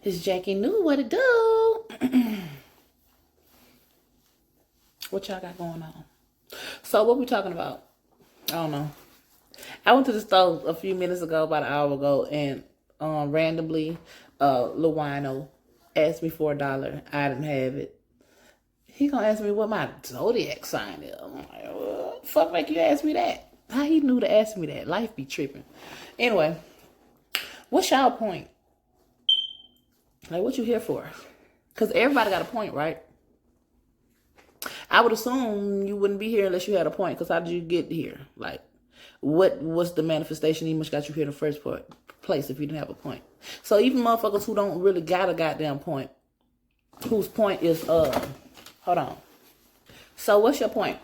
It's Jackie New. What it do? What y'all got going on? So what we talking about? I don't know. I went to the store a few minutes ago, about an hour ago, and randomly, Lil Wino asked me for $1. I didn't have it. He gonna ask me what my zodiac sign is. I'm like, what the fuck make you ask me that? How he knew to ask me that? Life be tripping. Anyway, what's y'all point? Like, what you here for? Because everybody got a point, right? I would assume you wouldn't be here unless you had a point. Because how did you get here? Like, what was the manifestation even got you here in the first place if you didn't have a point? So even motherfuckers who don't really got a goddamn point, whose point is, hold on. So what's your point?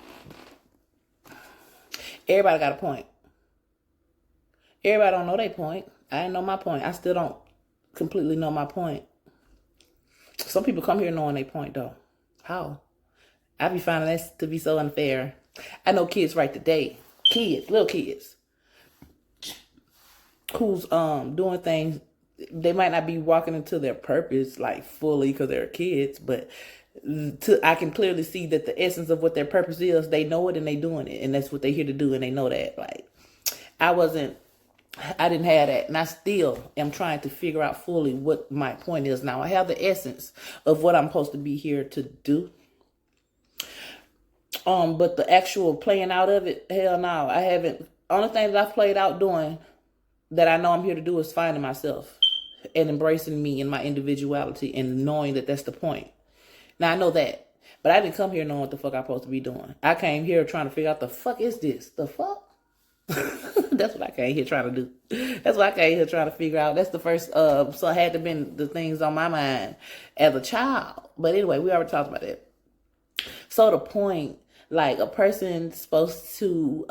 Everybody got a point. Everybody don't know their point. I didn't know my point. I still don't completely know my point. Some people come here knowing their point, though. How? I be finding that to be so unfair. I know kids right today, little kids, who's doing things. They might not be walking into their purpose like fully because they're kids, but I can clearly see that the essence of what their purpose is, they know it and they doing it, and that's what they're here to do, and they know that. Like, I didn't have that, and I still am trying to figure out fully what my point is now. I have the essence of what I'm supposed to be here to do. But the actual playing out of it, hell no, I haven't. Only thing that I've played out doing that I know I'm here to do is finding myself and embracing me and my individuality and knowing that that's the point. Now, I know that, but I didn't come here knowing what the fuck I'm supposed to be doing. I came here trying to figure out the fuck is this? The fuck? That's what I came here trying to do. That's what I came here trying to figure out. That's the first, so it had to been the things on my mind as a child. But anyway, we already talked about that. So the point, like, a person's supposed to,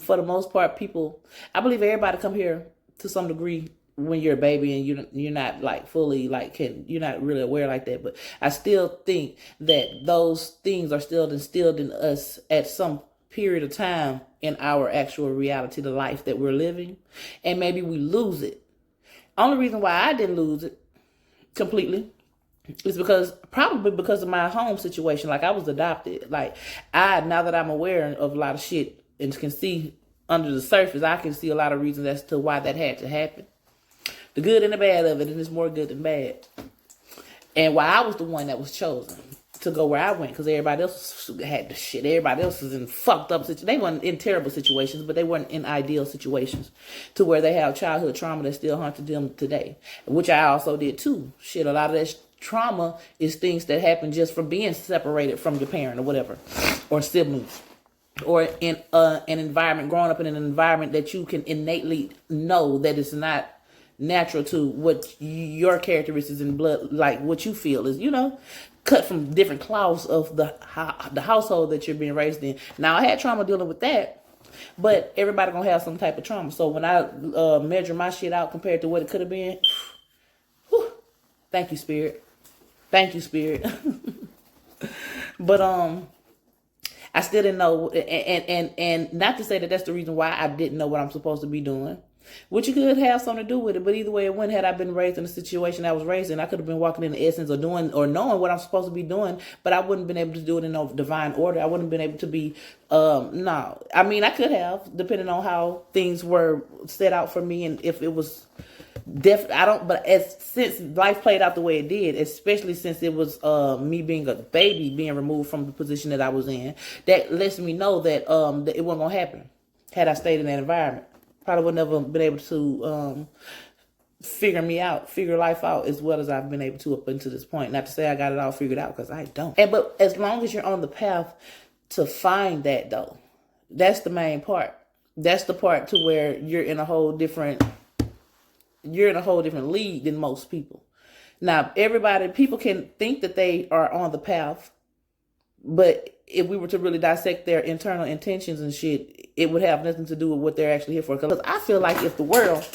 for the most part, people, I believe everybody come here to some degree when you're a baby and you're not like fully like you're not really aware like that. But I still think that those things are still instilled in us at some period of time in our actual reality, the life that we're living, and maybe we lose it. Only reason why I didn't lose it completely is probably because of my home situation. Like, I was adopted. Like, now that I'm aware of a lot of shit and can see under the surface, I can see a lot of reasons as to why that had to happen. The good and the bad of it, and it's more good than bad. And why I was the one that was chosen to go where I went, because everybody else had the shit. Everybody else was in fucked up situations. They weren't in terrible situations, but they weren't in ideal situations to where they have childhood trauma that still haunted them today, which I also did too. Shit, a lot of that trauma is things that happen just from being separated from your parent or whatever, or siblings, or in an environment, growing up in an environment that you can innately know that it's not natural to what your characteristics and blood, like what you feel is, cut from different cloths of the household that you're being raised in. Now, I had trauma dealing with that, but everybody gonna have some type of trauma. So when I measure my shit out compared to what it could have been, whew, thank you, Spirit. Thank you, Spirit. But I still didn't know, and not to say that that's the reason why I didn't know what I'm supposed to be doing, which could have something to do with it. But either way it went, had I been raised in the situation I was raised in, I could have been walking in the essence or doing or knowing what I'm supposed to be doing, but I wouldn't have been able to do it in no divine order. I wouldn't have been able to be, no. I mean, I could have, depending on how things were set out for me, and if it was since life played out the way it did, especially since it was me being a baby, being removed from the position that I was in, that lets me know that that it wasn't gonna happen had I stayed in that environment. Probably would never been able to figure life out as well as I've been able to up until this point. Not to say I got it all figured out, because I don't. But as long as you're on the path to find that, though, that's the main part. That's the part to where you're in a whole different league than most people. Now, people can think that they are on the path, but if we were to really dissect their internal intentions and shit, it would have nothing to do with what they're actually here for. Because I feel like if the world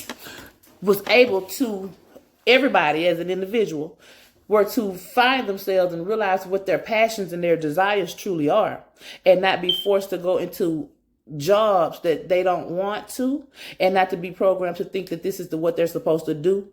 was able to, everybody as an individual, were to find themselves and realize what their passions and their desires truly are, and not be forced to go into jobs that they don't want to, and not to be programmed to think that this is what they're supposed to do,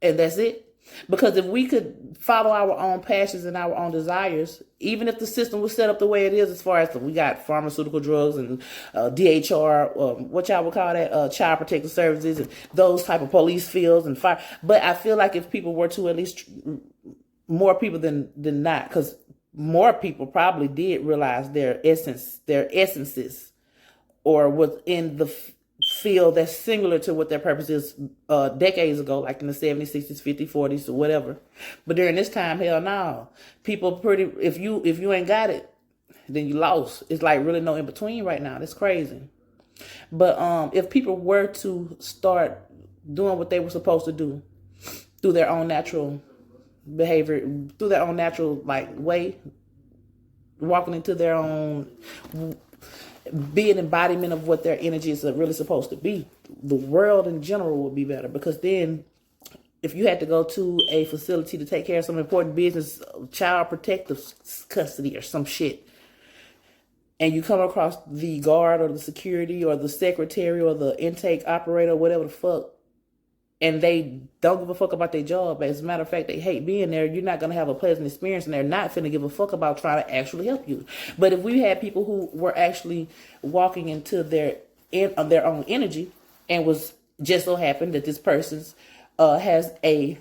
And that's it. Because if we could follow our own passions and our own desires, even if the system was set up the way it is, as far as we got pharmaceutical drugs and DHR, what y'all would call that, child protective services, and those type of police fields and fire. But I feel like if people were to at least, more people than not, because more people probably did realize their essences, or within the field that's similar to what their purpose is decades ago, like in the 70s, 60s, 50s, 40s, or whatever. But during this time, hell no. People if you ain't got it, then you lost. It's like really no in between right now. That's crazy. But if people were to start doing what they were supposed to do through their own natural behavior, through their own natural way, walking into their own, be an embodiment of what their energy is really supposed to be, the world in general would be better. Because then if you had to go to a facility to take care of some important business, child protective custody or some shit, and you come across the guard or the security or the secretary or the intake operator or whatever the fuck, and they don't give a fuck about their job, as a matter of fact, they hate being there, you're not going to have a pleasant experience, and they're not finna give a fuck about trying to actually help you. But if we had people who were actually walking into their own energy, and was just so happened that this person's has a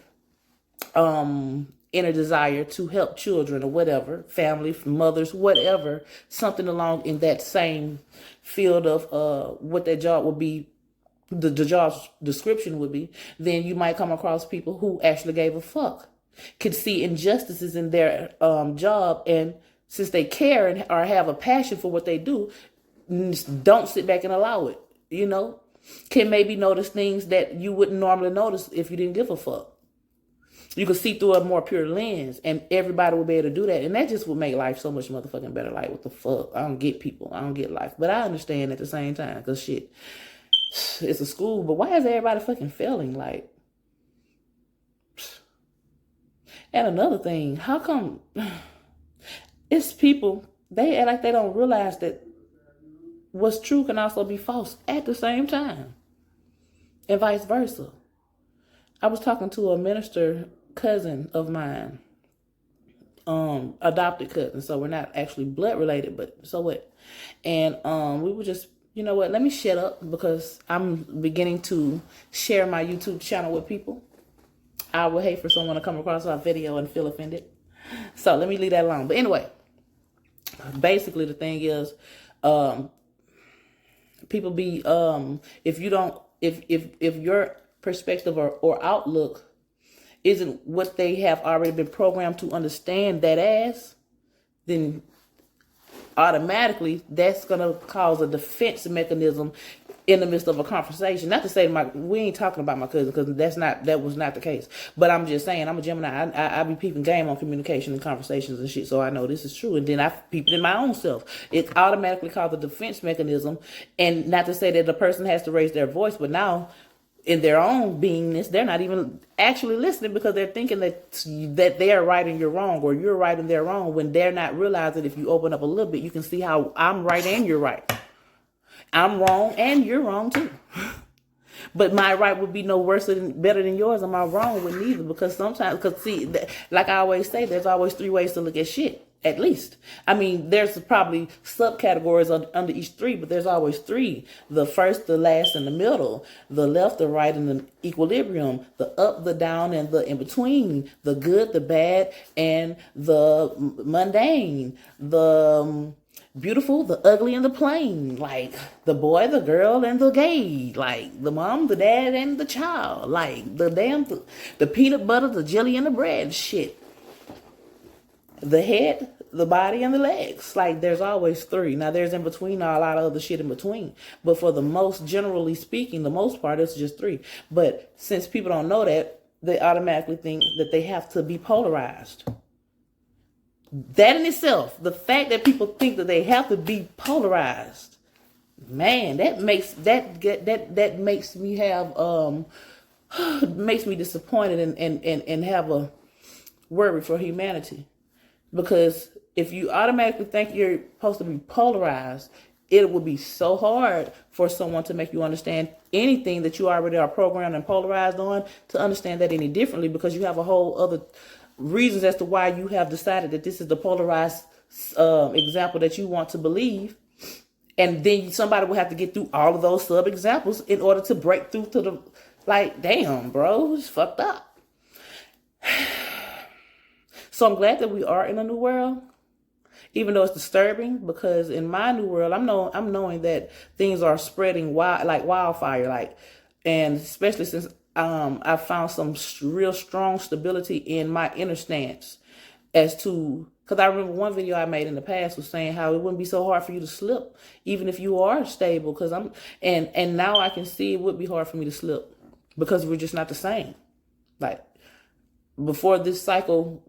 inner desire to help children or whatever, family, mothers, whatever, something along in that same field of what their job would be, the job's description would be, then you might come across people who actually gave a fuck, could see injustices in their job, and since they care and or have a passion for what they do, don't sit back and allow it, can maybe notice things that you wouldn't normally notice if you didn't give a fuck. You could see through a more pure lens, and everybody would be able to do that. And that just would make life so much motherfucking better. Like, what the fuck? I don't get people. I don't get life. But I understand at the same time, because shit, it's a school, but why is everybody fucking failing? Like, and another thing, how come it's people, they act like they don't realize that what's true can also be false at the same time, and vice versa. I was talking to a minister cousin of mine, adopted cousin, so we're not actually blood related, but so what? And we were just, you know what, let me shut up, because I'm beginning to share my YouTube channel with people. I would hate for someone to come across our video and feel offended. So let me leave that alone. But anyway, basically the thing is, people be, if your perspective or outlook isn't what they have already been programmed to understand that as, then automatically that's gonna cause a defense mechanism in the midst of a conversation. Not to say we ain't talking about my cousin, because that was not the case. But I'm just saying, I'm a Gemini. I be peeping game on communication and conversations and shit, so I know this is true. And then I peep it in my own self. It automatically causes a defense mechanism. And not to say that the person has to raise their voice, but now in their own beingness, they're not even actually listening, because they're thinking that they are right and you're wrong, or you're right and they're wrong, when they're not realizing if you open up a little bit, you can see how I'm right and you're right. I'm wrong and you're wrong too. But my right would be no better than yours, and my wrong would neither. Because sometimes, see, like I always say, there's always 3 ways to look at shit, at least. I mean, there's probably subcategories under each 3, but there's always 3. The first, the last, and the middle. The left, the right, and the equilibrium. The up, the down, and the in between. The good, the bad, and the mundane. The beautiful, the ugly, and the plain. Like the boy, the girl, and the gay. Like the mom, the dad, and the child. Like the peanut butter, the jelly, and the bread. Shit. The head, the body, and the legs. Like, there's always 3. Now, there's in between a lot of other shit in between. But for the most, generally speaking, the most part, it's just 3. But since people don't know that, they automatically think that they have to be polarized. That in itself, the fact that people think that they have to be polarized, man, that makes me have makes me disappointed and have a worry for humanity. Because if you automatically think you're supposed to be polarized, it would be so hard for someone to make you understand anything that you already are programmed and polarized on, to understand that any differently, because you have a whole other reasons as to why you have decided that this is the polarized example that you want to believe. And then somebody will have to get through all of those sub examples in order to break through to the, like, damn, bro, it's fucked up. So I'm glad that we are in a new world, even though it's disturbing, because in my new world, I'm knowing that things are spreading like wildfire, and especially since I found some real strong stability in my inner stance as to, because I remember one video I made in the past was saying how it wouldn't be so hard for you to slip, even if you are stable, because and now I can see it would be hard for me to slip, because we're just not the same. Like, before this cycle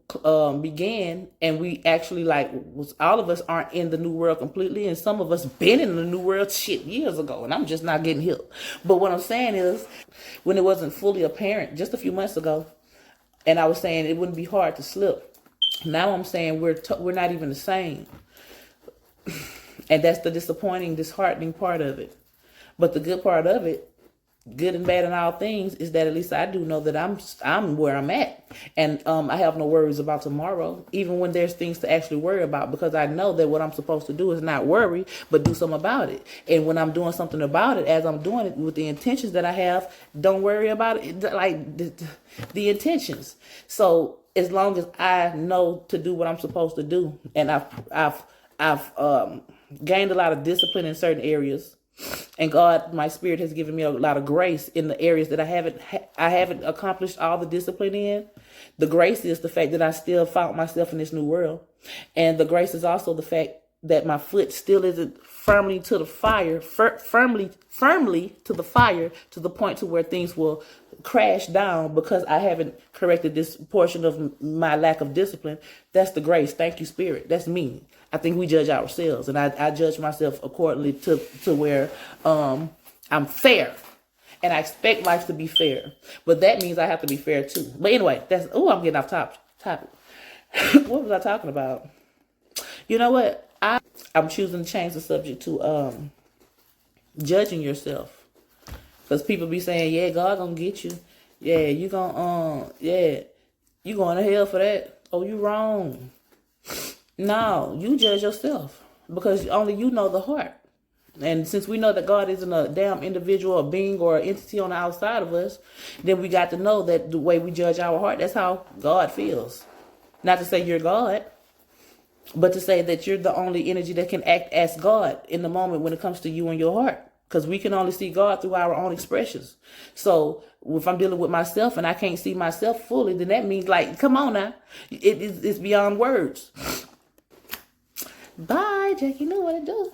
began, and we actually all of us aren't in the new world completely, and some of us been in the new world shit years ago, and I'm just not getting hip. But what I'm saying is, when it wasn't fully apparent just a few months ago, and I was saying it wouldn't be hard to slip, now I'm saying we're not even the same. And that's the disheartening part of it. But the good part of it, good and bad in all things, is that at least I do know that I'm where I'm at, and I have no worries about tomorrow, even when there's things to actually worry about, because I know that what I'm supposed to do is not worry, but do something about it. And when I'm doing something about it, as I'm doing it with the intentions that I have, don't worry about it, like the intentions. So as long as I know to do what I'm supposed to do, and I've gained a lot of discipline in certain areas. And God, my spirit has given me a lot of grace in the areas that I haven't accomplished all the discipline in. The grace is the fact that I still found myself in this new world. And the grace is also the fact that my foot still isn't firmly to the fire, firmly to the fire, to the point to where things will crash down because I haven't corrected this portion of my lack of discipline. That's the grace. Thank you, Spirit. That's me. I think we judge ourselves, and I judge myself accordingly to where I'm fair, and I expect life to be fair. But that means I have to be fair too. But anyway, I'm getting off topic. What was I talking about? You know what? I'm choosing to change the subject to judging yourself, because people be saying, "Yeah, God gonna get you. Yeah, you gonna you going to hell for that. Oh, you wrong." No, you judge yourself, because only you know the heart. And since we know that God isn't a damn individual or being or entity on the outside of us, then we got to know that the way we judge our heart, that's how God feels. Not to say you're God, but to say that you're the only energy that can act as God in the moment when it comes to you and your heart. Because we can only see God through our own expressions. So if I'm dealing with myself and I can't see myself fully, then that means, like, come on now. It's beyond words. Bye, Jackie. Know what to do.